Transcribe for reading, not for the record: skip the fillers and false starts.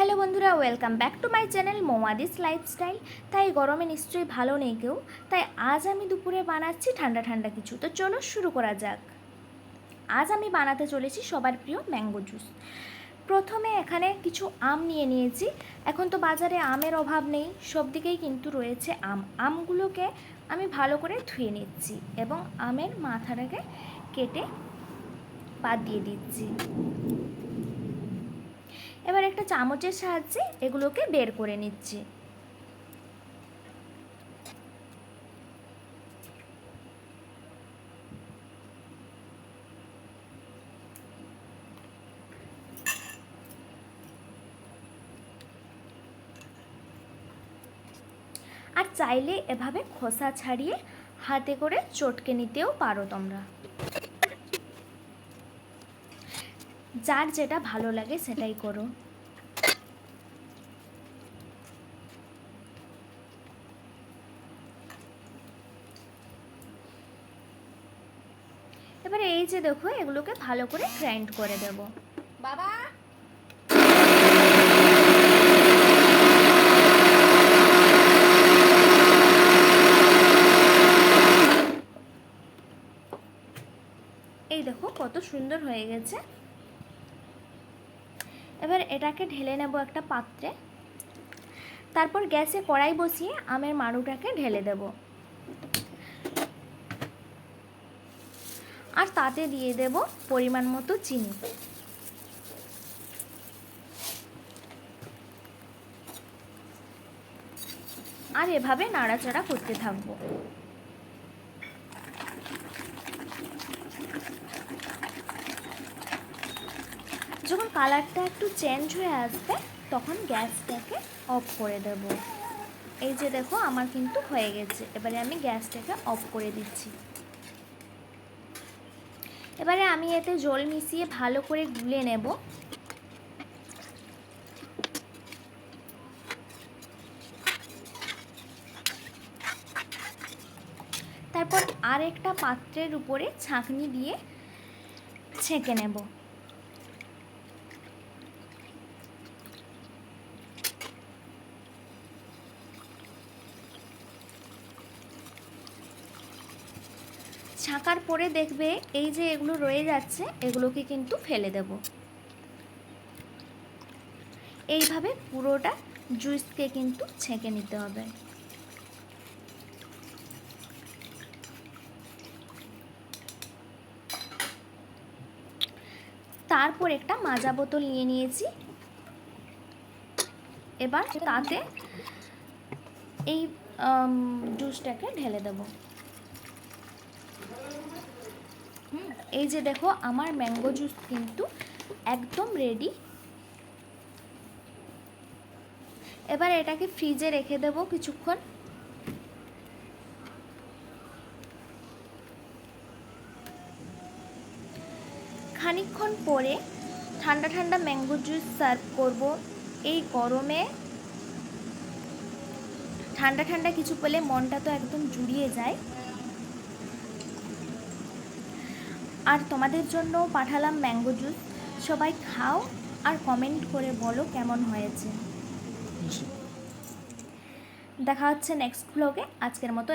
Hello বন্ধুরা, welcome back to my channel মৌমাদিস lifestyle. তাই গরমে নিশ্চয়ই ভালো নেই কেউ, তাই আজ আমি দুপুরে বানাচ্ছি ঠান্ডা ঠান্ডা কিছু। তো চলো শুরু করা যাক। আজ আমি বানাতে চলেছি সবার প্রিয় ম্যাঙ্গো জুস। প্রথমে এখানে কিছু আম নিয়ে নিয়েছি। এখন তো বাজারে আমের অভাব নেই, সব দিকেই কিন্তু রয়েছে আমগুলোকে আমি ভালো করে ধুয়ে নিচ্ছি এবং আমের মাথাটাকে কেটে বাদ দিয়ে দিচ্ছি। এবার একটা চামচের সাহায্যে এগুলোকে বের করে নিচ্ছি। আর চাইলে এভাবে খোসা ছাড়িয়ে হাতে করে চটকে নিতেও পারো তোমরা, যার যেটা ভালো লাগে সেটাই করো। এবারে এই যে দেখো, এগুলোকে ভালো করে গ্রাইন্ড করে দেব। বাবা এই দেখো কত সুন্দর হয়ে গেছে। এবার এটাকে ঢেলে নেব একটা পাত্রে। তারপর গ্যাসে কড়াই বসিয়ে আমের মাড়ুটাকে ঢেলে দেব আর তাতে দিয়ে দেব পরিমাণ মতো চিনি। আর এভাবে নাড়াচাড়া করতে থাকবো। যখন কালারটা একটু চেঞ্জ হয়ে আসবে তখন গ্যাসটাকে অফ করে দেব। এই যে দেখো আমার কিন্তু হয়ে গেছে। এবারে আমি গ্যাসটাকে অফ করে দিচ্ছি। এবারে আমি এতে জল মিশিয়ে ভালো করে গুলে নেব। তারপর আর একটা পাত্রের উপরে ছাঁকনি দিয়ে ছেঁকে নেব। ছাঁকার পরে দেখবে এই যে এগুলো রয়ে যাচ্ছে, এগুলোকে কিন্তু ফেলে দেব। এইভাবে পুরোটা জুসকে কিন্তু ছেঁকে নিতে হবে। তারপর একটা মাজা বোতল নিয়ে নিয়েছি। এবার তাতে এই জুসটাকে ঢেলে দেব। এই যে দেখো আমার ম্যাঙ্গো জুস কিন্তু একদম রেডি। এবার এটাকে ফ্রিজে রেখে দেব কিছুক্ষণ। খানিকক্ষণ পরে ঠান্ডা ঠান্ডা ম্যাঙ্গো জুস সার্ভ করব। এই গরমে ঠান্ডা ঠান্ডা কিছু পেলে মনটা তো একদম জুড়িয়ে যায়। আর তোমাদের জন্য পাঠালাম ম্যাঙ্গো জুস। সবাই খাও আর কমেন্ট করে বলো কেমন হয়েছে। দেখা হচ্ছে নেক্সট ব্লগে। আজকের মতো